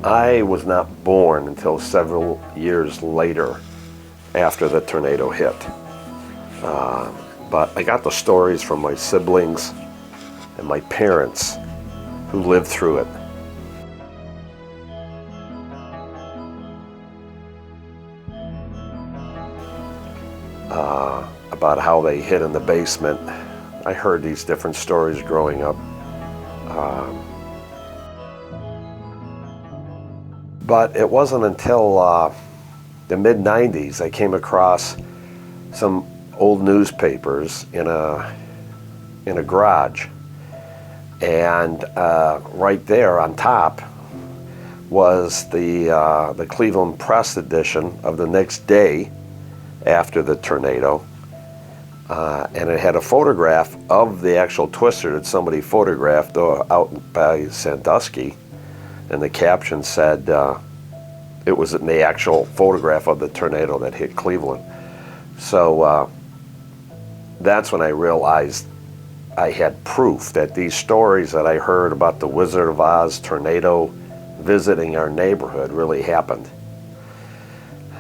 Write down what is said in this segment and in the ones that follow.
I was not born until several years later after the tornado hit. But I got the stories from my siblings and my parents who lived through it. About how they hid in the basement. I heard these different stories growing up. But it wasn't until the mid-90s I came across some old newspapers in a garage. And right there on top was the Cleveland Press edition of the next day after the tornado. And it had a photograph of the actual twister that somebody photographed out by Sandusky. And the caption said it was in the actual photograph of the tornado that hit Cleveland. So that's when I realized I had proof that these stories that I heard about the Wizard of Oz tornado visiting our neighborhood really happened.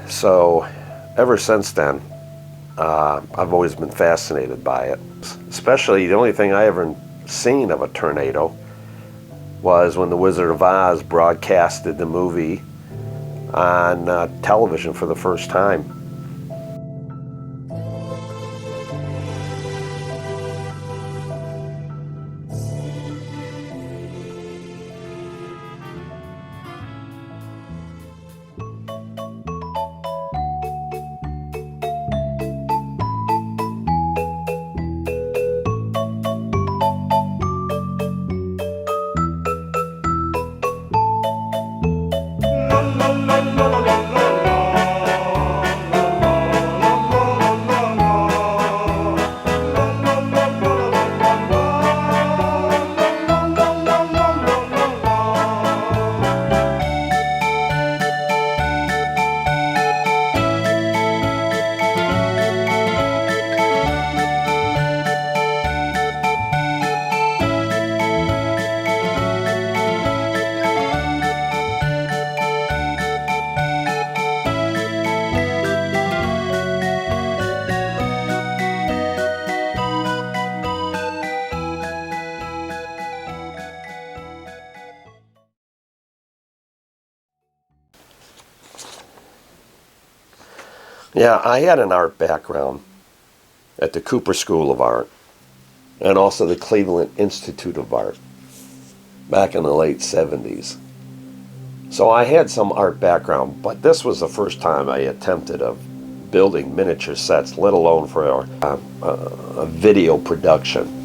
So ever since then, I've always been fascinated by it. Especially the only thing I ever seen of a tornado was when the Wizard of Oz broadcasted the movie on television for the first time. Yeah, I had an art background at the Cooper School of Art and also the Cleveland Institute of Art back in the late 70s. So I had some art background, but this was the first time I attempted of building miniature sets, let alone for a video production.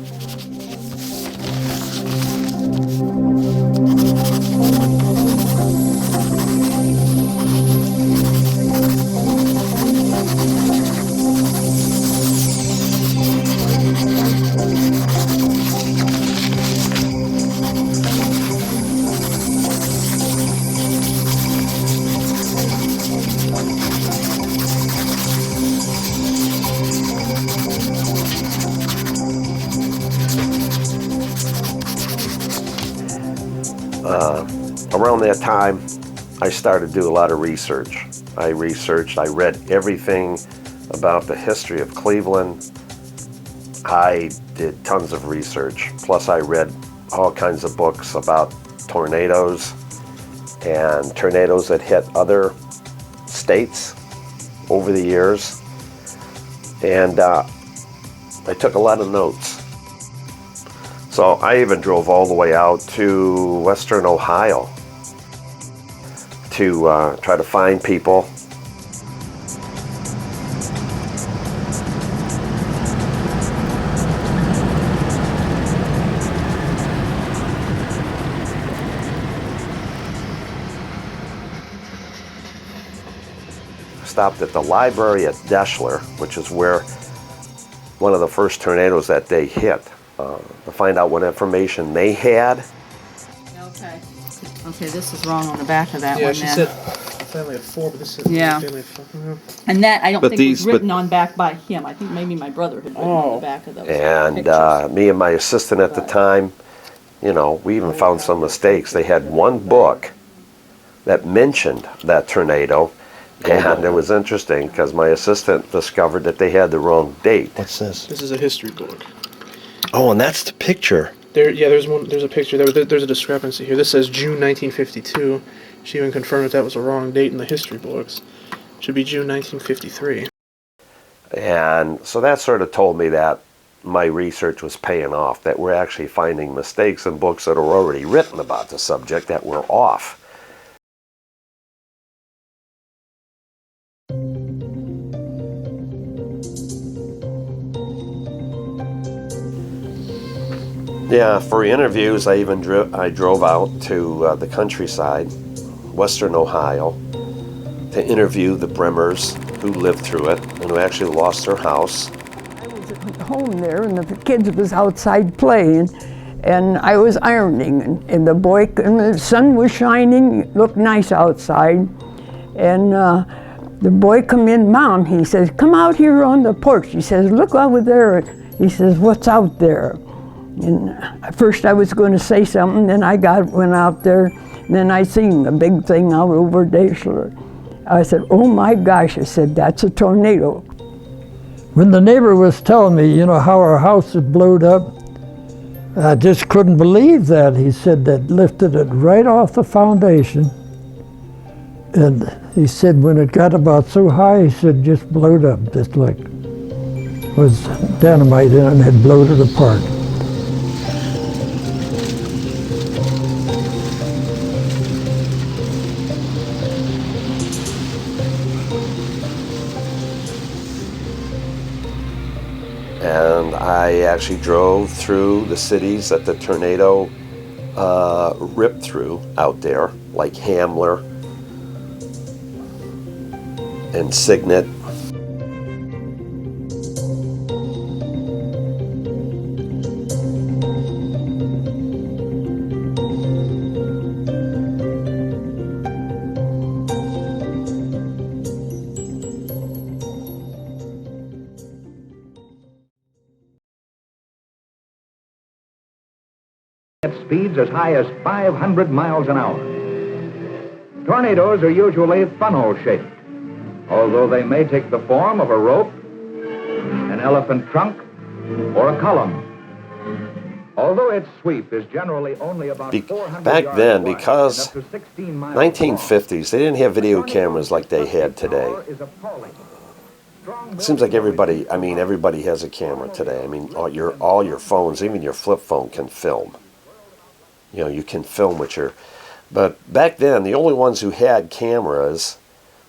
Around that time, I started to do a lot of research. I read everything about the history of Cleveland. I did tons of research. Plus I read all kinds of books about tornadoes and tornadoes that hit other states over the years. And I took a lot of notes. So I even drove all the way out to Western Ohio to try to find people. Stopped at the library at Deschler, which is where one of the first tornadoes that day hit, to find out what information they had. Okay. Okay, this is wrong on the back of that Yeah, one she then. said family of 4, but this is Yeah. family of 4. And that, I don't But think these- was written on back by him. I think maybe my brother had written on the back of those And pictures. me and my assistant at the time, you know, we even found some mistakes. They had one book that mentioned that tornado. And it was interesting because my assistant discovered that they had the wrong date. What's this? This is a history book. Oh, and that's the picture. There's a picture. There's a discrepancy here. This says June 1952. She even confirmed that was a wrong date in the history books. It should be June 1953. And so that sort of told me that my research was paying off, that we're actually finding mistakes in books that are already written about the subject that were off. Yeah, for interviews, I even drove out to the countryside, western Ohio, to interview the Bremers who lived through it and who actually lost their house. I was at home there, and the kids was outside playing, and I was ironing, and the sun was shining, it looked nice outside, and the boy come in, Mom, he says, come out here on the porch. He says, look over there. He says, what's out there? And at first I was going to say something, then I went out there, and then I seen a big thing out over Daisler. I said, oh my gosh, I said, that's a tornado. When the neighbor was telling me, you know, how our house had blowed up, I just couldn't believe that. He said that lifted it right off the foundation. And he said when it got about so high, he said just blowed up, just like was dynamite in it and had blown it apart. And I actually drove through the cities that the tornado ripped through out there, like Hamler and Signet. At speeds as high as 500 miles an hour. Tornadoes are usually funnel-shaped, although they may take the form of a rope, an elephant trunk, or a column. Although its sweep is generally only about 400 back yards then, wide because and up to 16 miles 1950s, they didn't have video cameras like they had today. It seems like everybody has a camera today. I mean, all your phones, even your flip phone can film. You know, you can film with your... But back then, the only ones who had cameras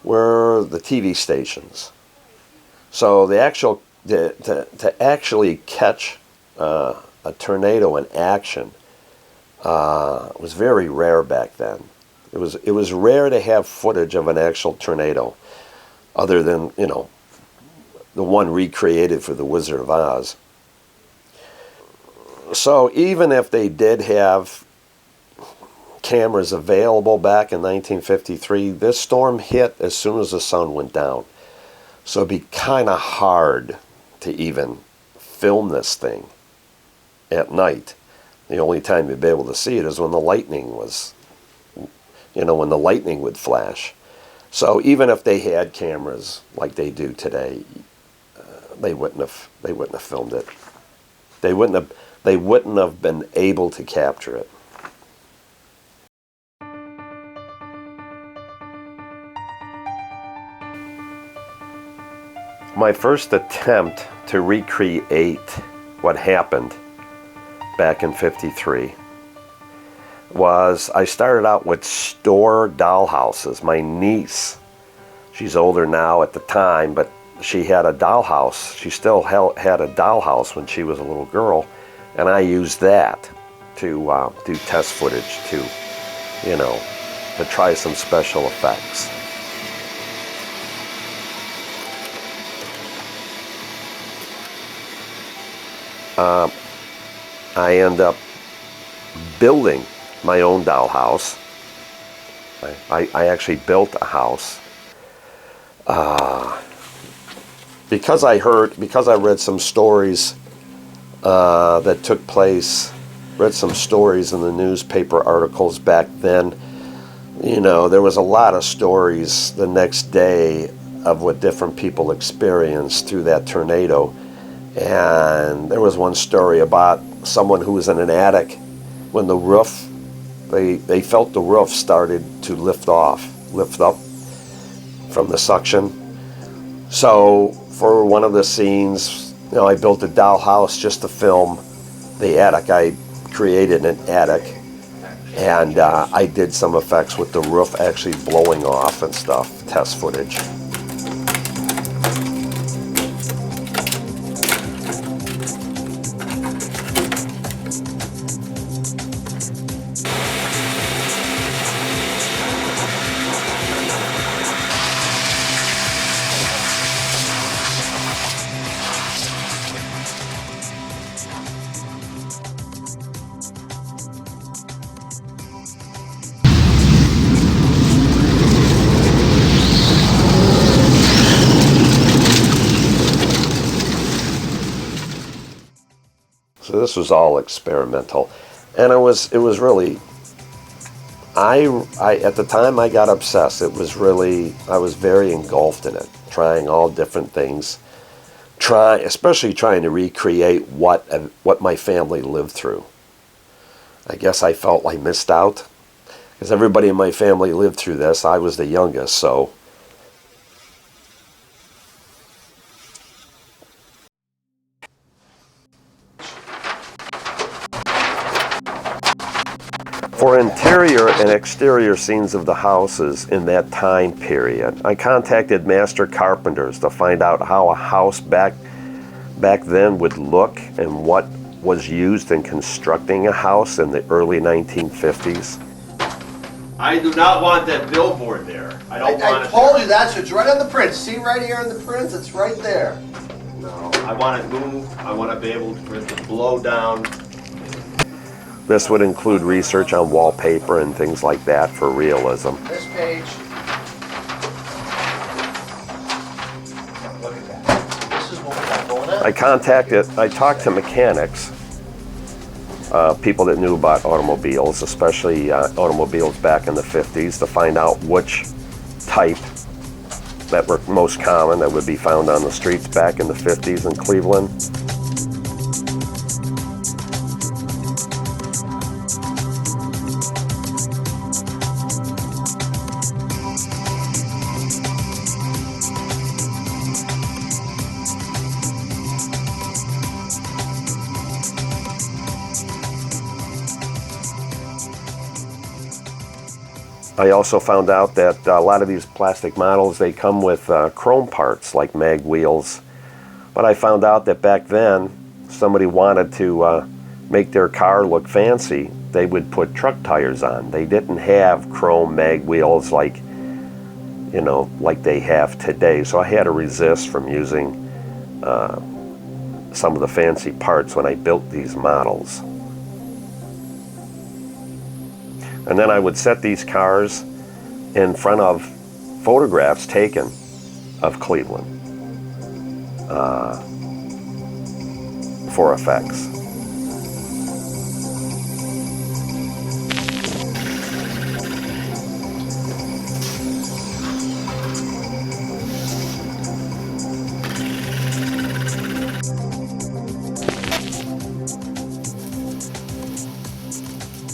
were the TV stations. So to actually catch a tornado in action was very rare back then. It was rare to have footage of an actual tornado, other than, you know, the one recreated for The Wizard of Oz. So even if they did have cameras available back in 1953, this storm hit as soon as the sun went down. So it'd be kind of hard to even film this thing at night. The only time you'd be able to see it is when the lightning was, you know, when the lightning would flash. So even if they had cameras like they do today, they wouldn't have filmed it. They wouldn't have been able to capture it. My first attempt to recreate what happened back in '53 was I started out with store dollhouses. My niece, she's older now at the time, but she had a dollhouse. She still had a dollhouse when she was a little girl, and I used that to do test footage to, you know, to try some special effects. I end up building my own dollhouse. I actually built a house because I read some stories that took place, read some stories in the newspaper articles back then. you know, there was a lot of stories the next day of what different people experienced through that tornado. And there was one story about someone who was in an attic when the roof, they felt the roof started to lift up from the suction. So for one of the scenes, you know, I built a dollhouse just to film the attic. I created an attic, and I did some effects with the roof actually blowing off and stuff, test footage. So this was all experimental, and it was really, I at the time I got obsessed. It was really, I was very engulfed in it, trying all different things, especially trying to recreate what my family lived through. I guess I felt I missed out because everybody in my family lived through this. I was the youngest, so. For interior and exterior scenes of the houses in that time period, I contacted master carpenters to find out how a house back then would look and what was used in constructing a house in the early 1950s. I do not want that billboard there. I don't want I it told there. you that's it's right on the print. See right here in the print, it's right there. No, I want it moved. I want to be able for it to blow down. This would include research on wallpaper and things like that for realism. This page. Look at that. This is what we got going on. I talked to mechanics, people that knew about automobiles, especially automobiles back in the 50s, to find out which type that were most common that would be found on the streets back in the 50s in Cleveland. I also found out that a lot of these plastic models, they come with chrome parts like mag wheels. But I found out that back then, somebody wanted to make their car look fancy, they would put truck tires on. They didn't have chrome mag wheels like, you know, like they have today. So I had to resist from using some of the fancy parts when I built these models. And then I would set these cars in front of photographs taken of Cleveland for effects.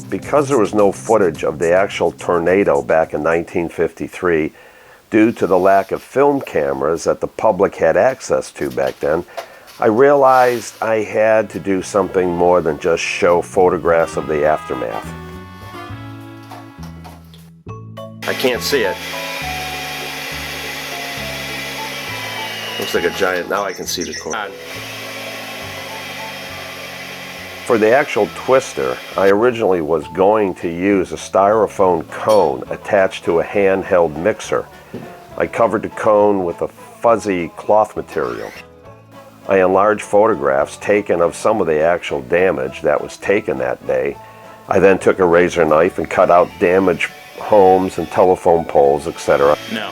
Because there was no footage of the actual tornado back in 1953, due to the lack of film cameras that the public had access to back then, I realized I had to do something more than just show photographs of the aftermath. I can't see it. Looks like a giant, now I can see the cord. For the actual twister, I originally was going to use a styrofoam cone attached to a handheld mixer. I covered the cone with a fuzzy cloth material. I enlarged photographs taken of some of the actual damage that was taken that day. I then took a razor knife and cut out damaged homes and telephone poles, etc. No.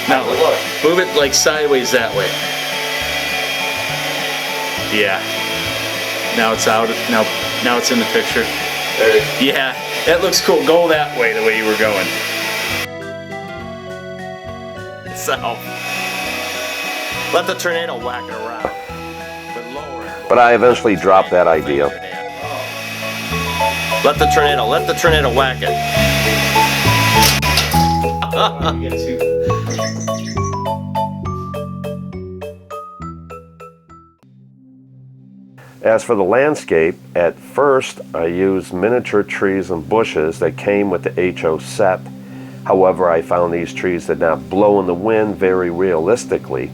No, look. Move it like sideways that way. Yeah. Now it's out. Now it's in the picture. There. Yeah. That looks cool. Go that way, the way you were going. South. Let the tornado whack it around. But lower it. But I eventually dropped that idea. Let the tornado whack it. As for the landscape, at first I used miniature trees and bushes that came with the HO set. However, I found these trees did not blow in the wind very realistically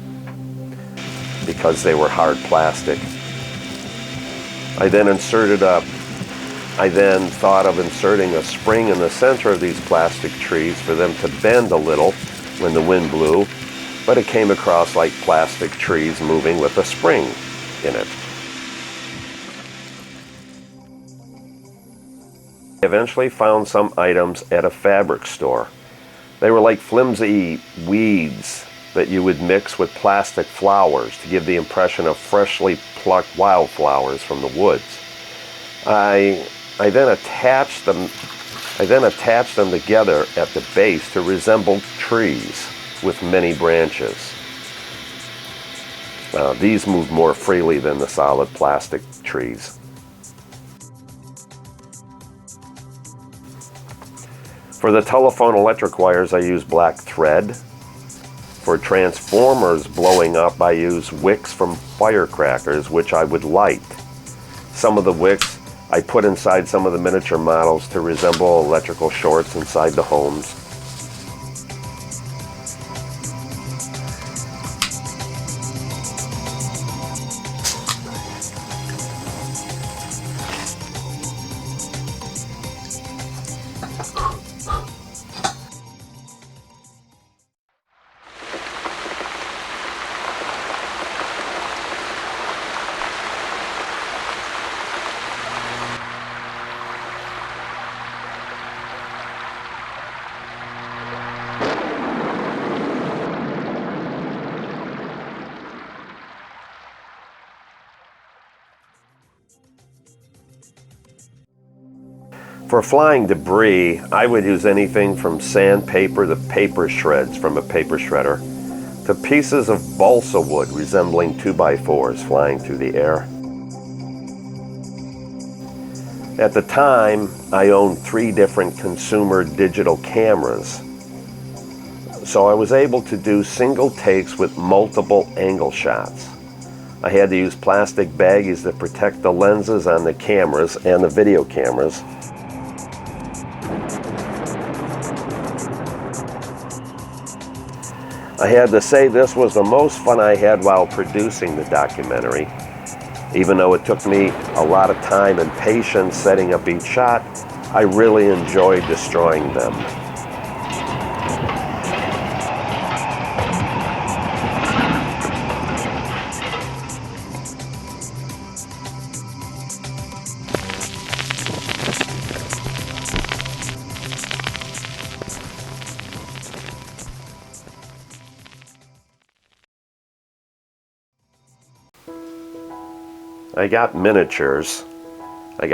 because they were hard plastic. I then thought of inserting a spring in the center of these plastic trees for them to bend a little when the wind blew, but it came across like plastic trees moving with a spring in it. I eventually found some items at a fabric store. They were like flimsy weeds that you would mix with plastic flowers to give the impression of freshly plucked wildflowers from the woods. I then attached them together at the base to resemble trees with many branches. These moved more freely than the solid plastic trees. For the telephone electric wires, I use black thread. For transformers blowing up, I use wicks from firecrackers, which I would light. Some of the wicks I put inside some of the miniature models to resemble electrical shorts inside the homes. For flying debris, I would use anything from sandpaper to paper shreds from a paper shredder to pieces of balsa wood resembling 2x4s flying through the air. At the time, I owned 3 different consumer digital cameras, so I was able to do single takes with multiple angle shots. I had to use plastic baggies to protect the lenses on the cameras and the video cameras. I had to say this was the most fun I had while producing the documentary. Even though it took me a lot of time and patience setting up each shot, I really enjoyed destroying them. I got miniatures. I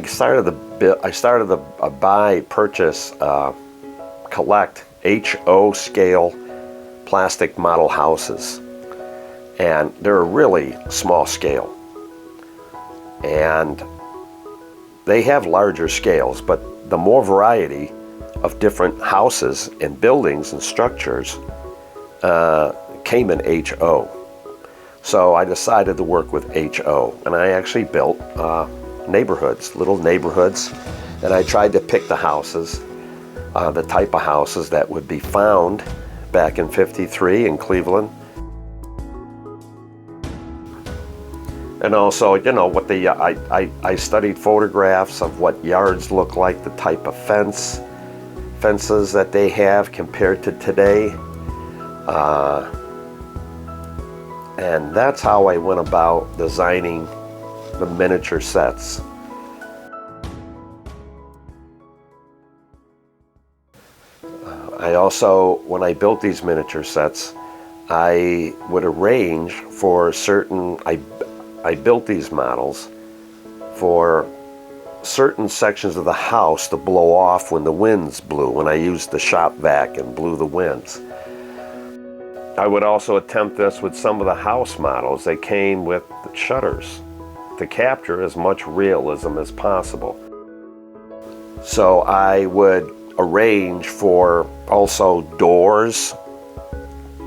started the collect HO scale plastic model houses, and they're really small scale, and they have larger scales, but the more variety of different houses and buildings and structures came in HO. So I decided to work with HO, and I actually built neighborhoods, little neighborhoods, and I tried to pick the houses, the type of houses that would be found back in '53 in Cleveland. And also, you know, what I studied photographs of what yards look like, the type of fences that they have compared to today. And that's how I went about designing the miniature sets. I also, when I built these miniature sets, I would arrange for certain, I I built these models for certain sections of the house to blow off when the winds blew, when I used the shop vac and blew the winds. I would also attempt this with some of the house models. They came with the shutters to capture as much realism as possible. So I would arrange for also doors.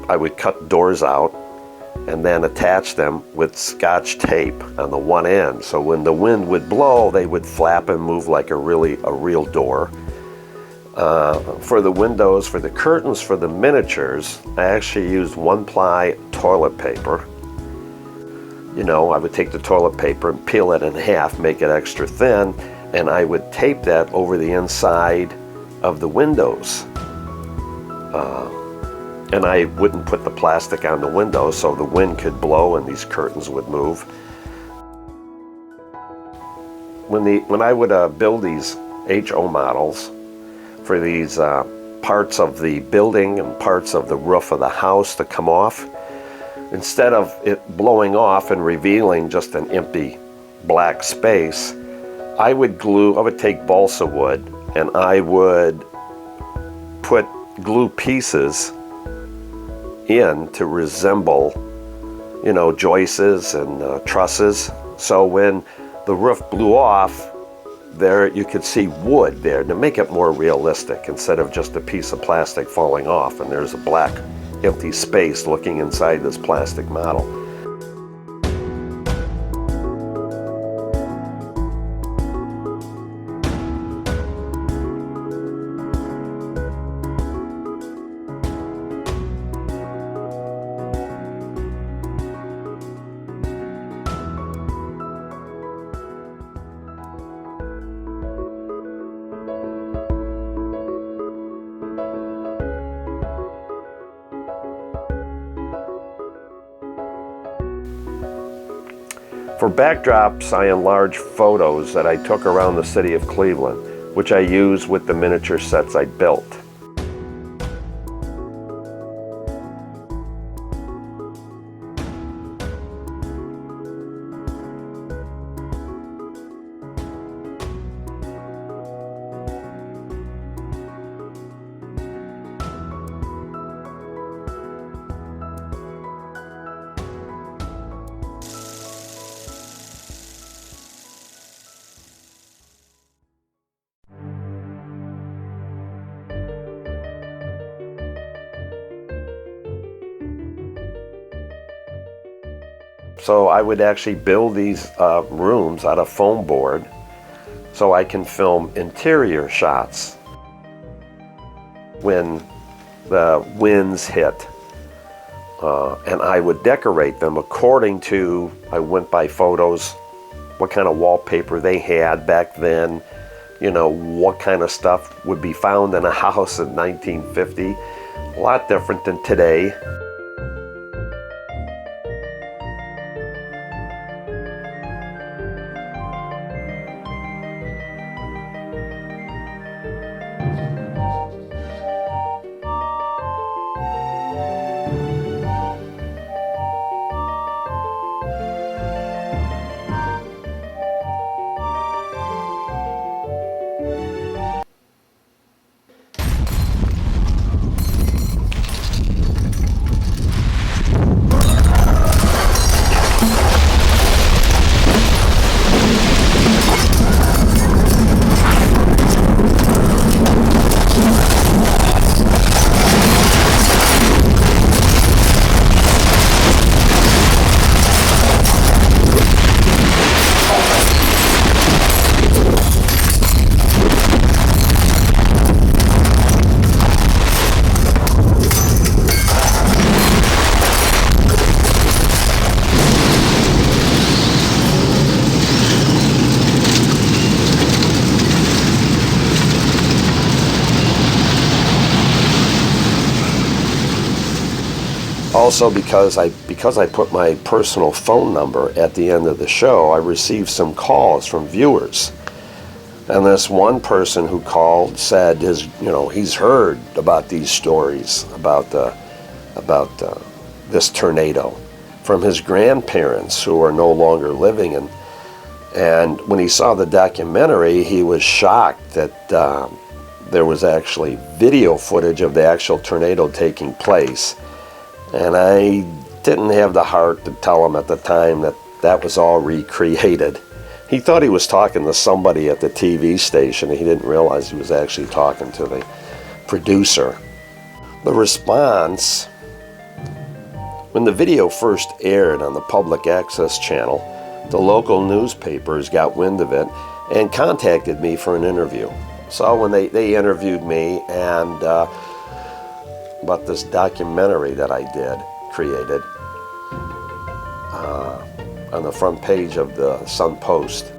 I would cut doors out and then attach them with Scotch tape on the one end. So when the wind would blow, they would flap and move like a real door. For the windows, for the curtains, for the miniatures, I actually used 1-ply toilet paper. You know, I would take the toilet paper and peel it in half, make it extra thin, and I would tape that over the inside of the windows. And I wouldn't put the plastic on the windows so the wind could blow and these curtains would move. When I would build these HO models for these parts of the building and parts of the roof of the house to come off, instead of it blowing off and revealing just an empty black space, I would take balsa wood and I would put glue pieces in to resemble, you know, joists and trusses. So when the roof blew off, there you could see wood there to make it more realistic instead of just a piece of plastic falling off and there's a black empty space looking inside this plastic model. For backdrops, I enlarge photos that I took around the city of Cleveland, which I use with the miniature sets I built. So I would actually build these rooms out of foam board so I can film interior shots when the winds hit. And I would decorate them according to, I went by photos, what kind of wallpaper they had back then, you know, what kind of stuff would be found in a house in 1950. A lot different than today. Also, because I put my personal phone number at the end of the show, I received some calls from viewers. And this one person who called said he's heard about these stories about this tornado from his grandparents who are no longer living. And when he saw the documentary, he was shocked that there was actually video footage of the actual tornado taking place. And I didn't have the heart to tell him at the time that that was all recreated. He thought he was talking to somebody at the TV station, and he didn't realize he was actually talking to the producer. The response, when the video first aired on the public access channel, the local newspapers got wind of it and contacted me for an interview. So when they interviewed me and about this documentary that I created on the front page of the Sun Post.